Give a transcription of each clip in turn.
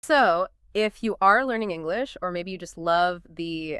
So if you are learning English, or maybe you just love the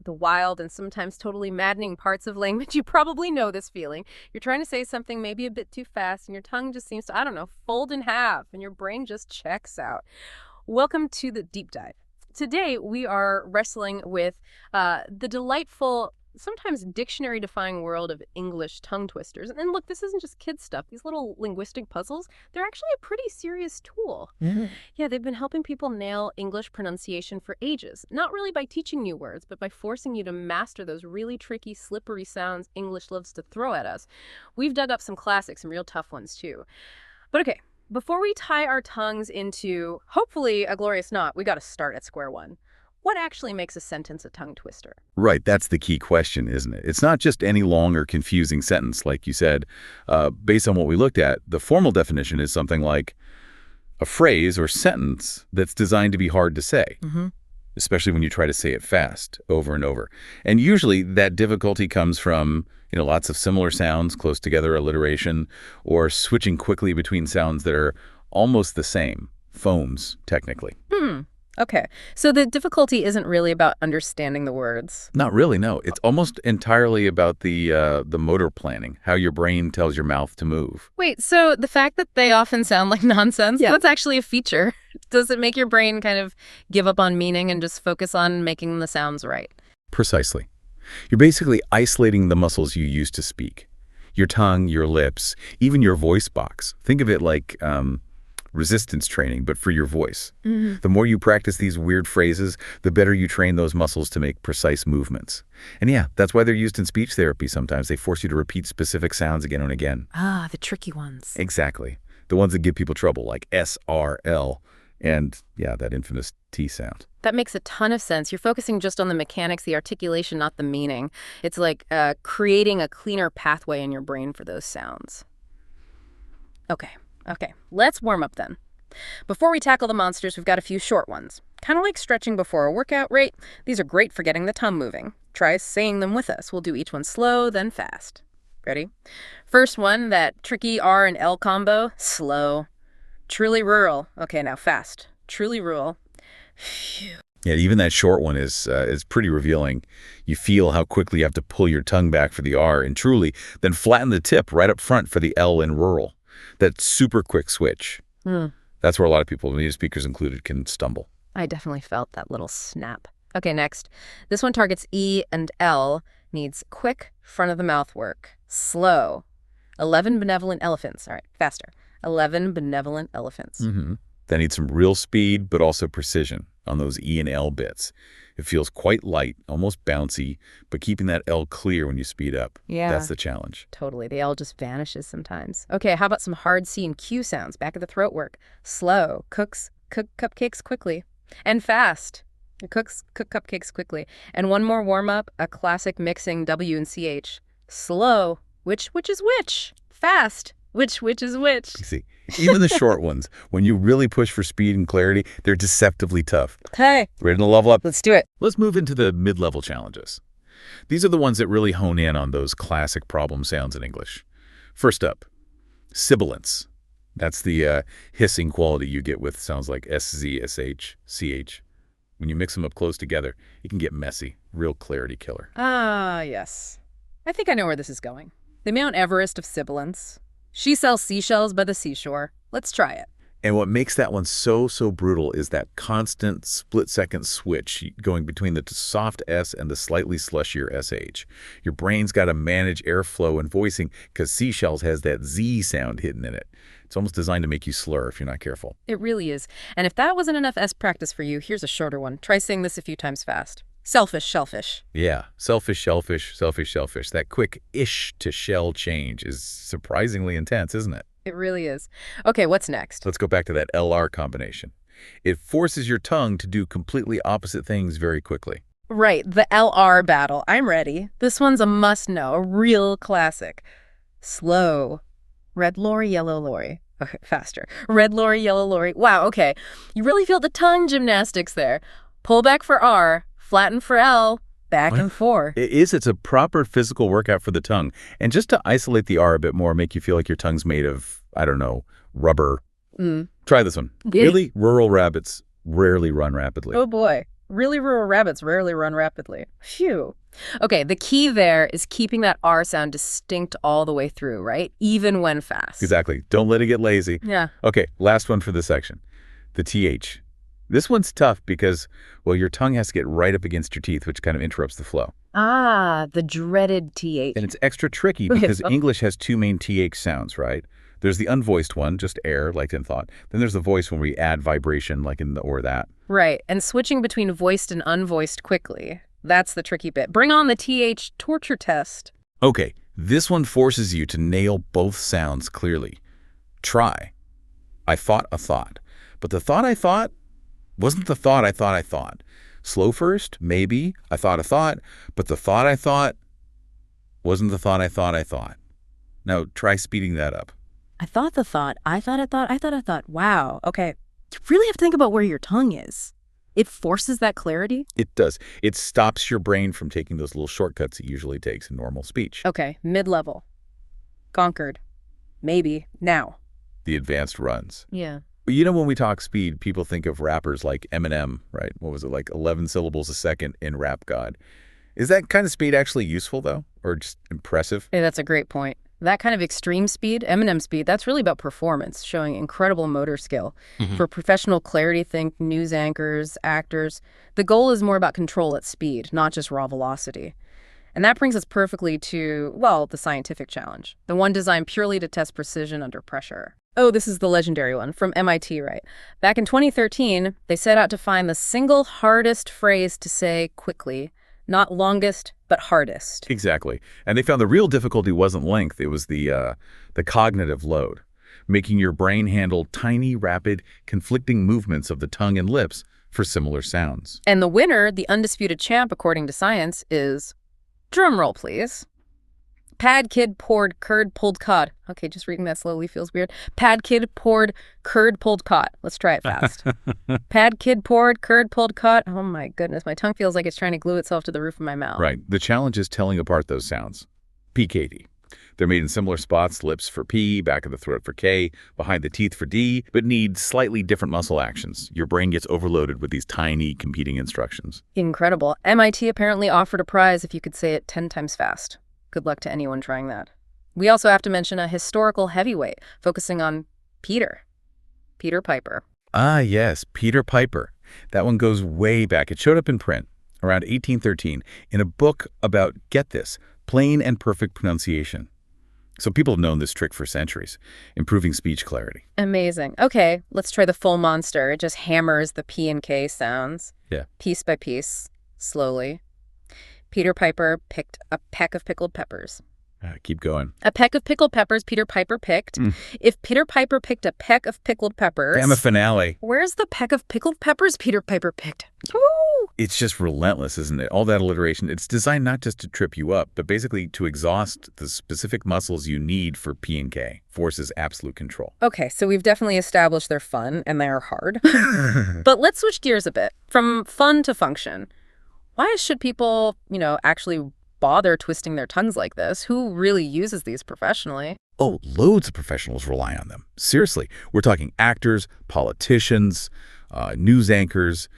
wild and sometimes totally maddening parts of language, you probably know this feeling. You're trying to say something maybe a bit too fast, and your tongue just seems to, I don't know, fold in half, and your brain just checks out. Welcome to the deep dive. Today, we are wrestling with the delightful, sometimes dictionary-defying world of English tongue twisters. And look, this isn't just kid stuff. These little linguistic puzzles, they're actually a pretty serious tool. Mm-hmm. Yeah, they've been helping people nail English pronunciation for ages. Not really by teaching new words, but by forcing you to master those really tricky, slippery sounds English loves to throw at us. We've dug up some classics, some real tough ones, too. But okay, before we tie our tongues into, hopefully, a glorious knot, we got to start at square one. What actually makes a sentence a tongue twister? Right, that's the key question, isn't it? It's not just any long or confusing sentence, like you said. Based on what we looked at, the formal definition is something like a phrase or sentence that's designed to be hard to say, especially when you try to say it fast over and over. And usually that difficulty comes from lots of similar sounds close together, alliteration, or switching quickly between sounds that are almost the same, phones, technically. Okay, so the difficulty isn't really about understanding the words. Not really, no. It's almost entirely about the motor planning, how your brain tells your mouth to move. Wait, so the fact that they often sound like nonsense, that's actually a feature. Does it make your brain kind of give up on meaning and just focus on making the sounds right? Precisely. You're basically isolating the muscles you use to speak. Your tongue, your lips, even your voice box. Think of it like resistance training, but for your voice. The more you practice these weird phrases, the better you train those muscles to make precise movements. And yeah, that's why they're used in speech therapy sometimes. They force you to repeat specific sounds again and again. Ah, the tricky ones. Exactly. The ones that give people trouble, like SRL. And yeah, that infamous T sound. That makes a ton of sense. You're focusing just on the mechanics, the articulation, not the meaning. It's like creating a cleaner pathway in your brain for those sounds. Okay, let's warm up then. Before we tackle the monsters, we've got a few short ones. Kind of like stretching before a workout, right? These are great for getting the tongue moving. Try saying them with us. We'll do each one slow, then fast. Ready? First one, that tricky R and L combo, slow. Truly rural. Okay, now fast. Truly rural. Phew. Yeah, even that short one is pretty revealing. You feel how quickly you have to pull your tongue back for the R in truly, then flatten the tip right up front for the L in rural. That super quick switch. That's where a lot of people, native speakers included, can stumble. I definitely felt that little snap. Okay, next. This one targets E and L, needs quick front of the mouth work. Slow. 11 benevolent elephants. All right, faster. 11 benevolent elephants. That needs some real speed, but also precision on those E and L bits. It feels quite light, almost bouncy, but keeping that L clear when you speed up. Yeah. That's the challenge. Totally. The L just vanishes sometimes. Okay, how about some hard C and Q sounds? Back of the throat work. Slow. Cook cupcakes quickly. And fast. Cook cupcakes quickly. And one more warm-up, a classic mixing W and CH. Slow. Which is which? Fast. Which is which? You see, even the short ones, when you really push for speed and clarity, they're deceptively tough. Okay. Ready to level up? Let's do it. Let's move into the mid-level challenges. These are the ones that really hone in on those classic problem sounds in English. First up, sibilance. That's the hissing quality you get with sounds like SZ, SH, CH. When you mix them up close together, it can get messy. Real clarity killer. Ah, yes. I think I know where this is going. The Mount Everest of sibilance. She sells seashells by the seashore. Let's try it. And what makes that one so brutal is that constant split-second switch going between the soft S and the slightly slushier SH. Your brain's got to manage airflow and voicing because seashells has that Z sound hidden in it. It's almost designed to make you slur if you're not careful. It really is. And if that wasn't enough S practice for you, here's a shorter one. Try saying this a few times fast. Selfish, shellfish. Yeah, selfish, shellfish, selfish, shellfish. That quick ish to shell change is surprisingly intense, isn't it? It really is. Okay, what's next? Let's go back to that LR combination. It forces your tongue to do completely opposite things very quickly. Right, the LR battle. I'm ready. This one's a must-know, a real classic. Slow. Red lorry, yellow lorry. Okay, faster. Red lorry, yellow lorry. Wow, okay. You really feel the tongue gymnastics there. Pull back for R. Flatten for L, back and forth. It's a proper physical workout for the tongue. And just to isolate the R a bit more, make you feel like your tongue's made of, I don't know, rubber. Try this one. Really? Rural rabbits rarely run rapidly. Oh boy. Really rural rabbits rarely run rapidly. Phew. Okay, the key there is keeping that R sound distinct all the way through, right? Even when fast. Exactly. Don't let it get lazy. Yeah. Okay, last one for this section. The TH. This one's tough because, well, your tongue has to get right up against your teeth, which kind of interrupts the flow. Ah, the dreaded TH. And it's extra tricky because English has two main TH sounds, right? There's the unvoiced one, just air, like in thought. Then there's the voice when we add vibration, like in the or that. Right, and switching between voiced and unvoiced quickly. That's the tricky bit. Bring on the TH torture test. Okay, this one forces you to nail both sounds clearly. Try. I thought a thought. But the thought I thought wasn't the thought I thought I thought. Slow first, maybe. I thought a thought. But the thought I thought wasn't the thought I thought I thought. Now, try speeding that up. I thought the thought. I thought I thought. I thought I thought. Wow. Okay. You really have to think about where your tongue is. It forces that clarity? It does. It stops your brain from taking those little shortcuts it usually takes in normal speech. Okay. Mid-level. Conquered. Maybe. Now. The advanced runs. Yeah. You know, when we talk speed, people think of rappers like Eminem, right? What was it, like 11 syllables a second in Rap God? Is that kind of speed actually useful, though, or just impressive? Hey, that's a great point. That kind of extreme speed, Eminem speed, that's really about performance, showing incredible motor skill. For professional clarity, think news anchors, actors. The goal is more about control at speed, not just raw velocity. And that brings us perfectly to, well, the scientific challenge, the one designed purely to test precision under pressure. Oh, this is the legendary one from MIT, right? Back in 2013, they set out to find the single hardest phrase to say quickly, not longest, but hardest. Exactly. And they found the real difficulty wasn't length. It was the cognitive load, making your brain handle tiny, rapid, conflicting movements of the tongue and lips for similar sounds. And the winner, the undisputed champ according to science, is, drumroll please, Pad kid poured curd pulled cod. Okay, just reading that slowly feels weird. Pad kid poured curd pulled cod. Let's try it fast. Pad kid poured curd pulled cod. Oh my goodness, my tongue feels like it's trying to glue itself to the roof of my mouth. Right. The challenge is telling apart those sounds. PKD. They're made in similar spots, lips for P, back of the throat for K, behind the teeth for D, but need slightly different muscle actions. Your brain gets overloaded with these tiny competing instructions. Incredible. MIT apparently offered a prize if you could say it 10 times fast. Good luck to anyone trying that. We also have to mention a historical heavyweight, focusing on Peter Piper. Ah, yes, Peter Piper. That one goes way back. It showed up in print around 1813 in a book about, get this, plain and perfect pronunciation. So people have known this trick for centuries, improving speech clarity. Amazing. Okay, let's try the full monster. It just hammers the P and K sounds. Yeah. Piece by piece, slowly. Peter Piper picked a peck of pickled peppers. Keep going. A peck of pickled peppers Peter Piper picked. If Peter Piper picked a peck of pickled peppers... Damn a finale. Where's the peck of pickled peppers Peter Piper picked? Woo! It's just relentless, isn't it? All that alliteration. It's designed not just to trip you up, but basically to exhaust the specific muscles you need for P and K. Forces absolute control. Okay, so we've definitely established they're fun and they're hard. But let's switch gears a bit. From fun to function. Why should people, actually bother twisting their tongues like this? Who really uses these professionally? Oh, loads of professionals rely on them. Seriously, we're talking actors, politicians, news anchors,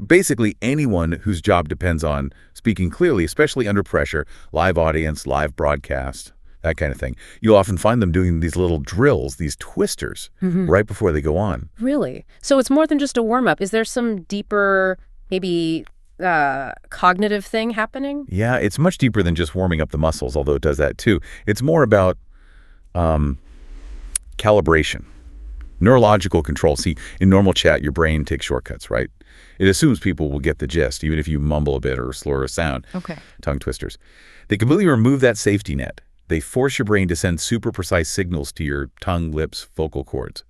basically anyone whose job depends on speaking clearly, especially under pressure, live audience, live broadcast, that kind of thing. You'll often find them doing these little drills, these twisters, right before they go on. Really? So it's more than just a warm-up. Is there some deeper, maybe cognitive thing happening? Yeah, it's much deeper than just warming up the muscles, although it does that too. It's more about calibration, neurological control. See, in normal chat, your brain takes shortcuts, right? It assumes people will get the gist, even if you mumble a bit or slur a sound. Okay. Tongue twisters. They completely remove that safety net. They force your brain to send super precise signals to your tongue, lips, vocal cords.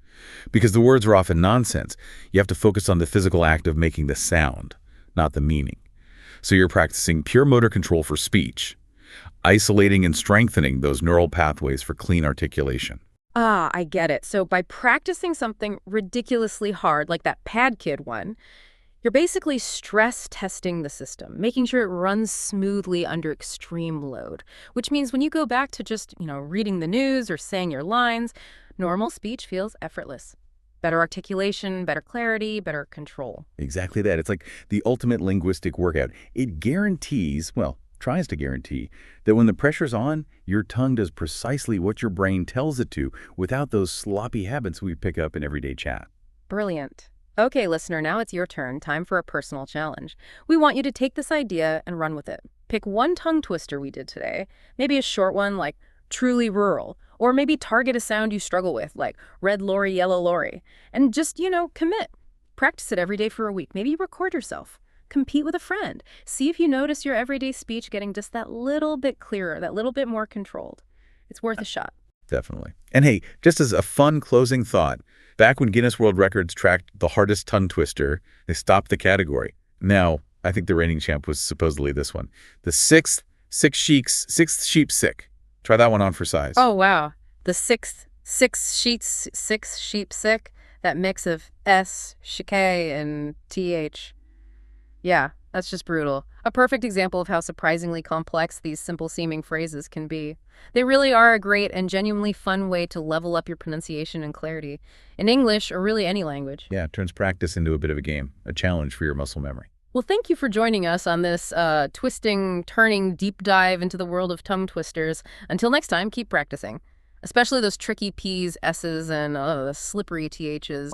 Because the words are often nonsense, you have to focus on the physical act of making the sound, not the meaning. So you're practicing pure motor control for speech, isolating and strengthening those neural pathways for clean articulation. Ah, I get it. So by practicing something ridiculously hard, like that pad kid one, you're basically stress testing the system, making sure it runs smoothly under extreme load, which means when you go back to just, reading the news or saying your lines, normal speech feels effortless. Better articulation, better clarity, better control. Exactly that. It's like the ultimate linguistic workout. It guarantees, well, tries to guarantee, that when the pressure's on, your tongue does precisely what your brain tells it to without those sloppy habits we pick up in everyday chat. Brilliant. Okay, listener, now it's your turn. Time for a personal challenge. We want you to take this idea and run with it. Pick one tongue twister we did today, maybe a short one like truly rural, or maybe target a sound you struggle with like red lorry, yellow lorry, and just, commit. Practice it every day for a week. Maybe record yourself. Compete with a friend. See if you notice your everyday speech getting just that little bit clearer, that little bit more controlled. It's worth a shot. Definitely. And hey, just as a fun closing thought, back when Guinness World Records tracked the hardest tongue twister, they stopped the category. Now, I think the reigning champ was supposedly this one. The sixth sheep sick. Try that one on for size. Oh, wow. The six sheep sick, that mix of S, sh, K, and TH. Yeah, that's just brutal. A perfect example of how surprisingly complex these simple-seeming phrases can be. They really are a great and genuinely fun way to level up your pronunciation and clarity. In English, or really any language. Yeah, it turns practice into a bit of a game, a challenge for your muscle memory. Well, thank you for joining us on this twisting, turning, deep dive into the world of tongue twisters. Until next time, keep practicing. Especially those tricky P's, S's, and the slippery THs.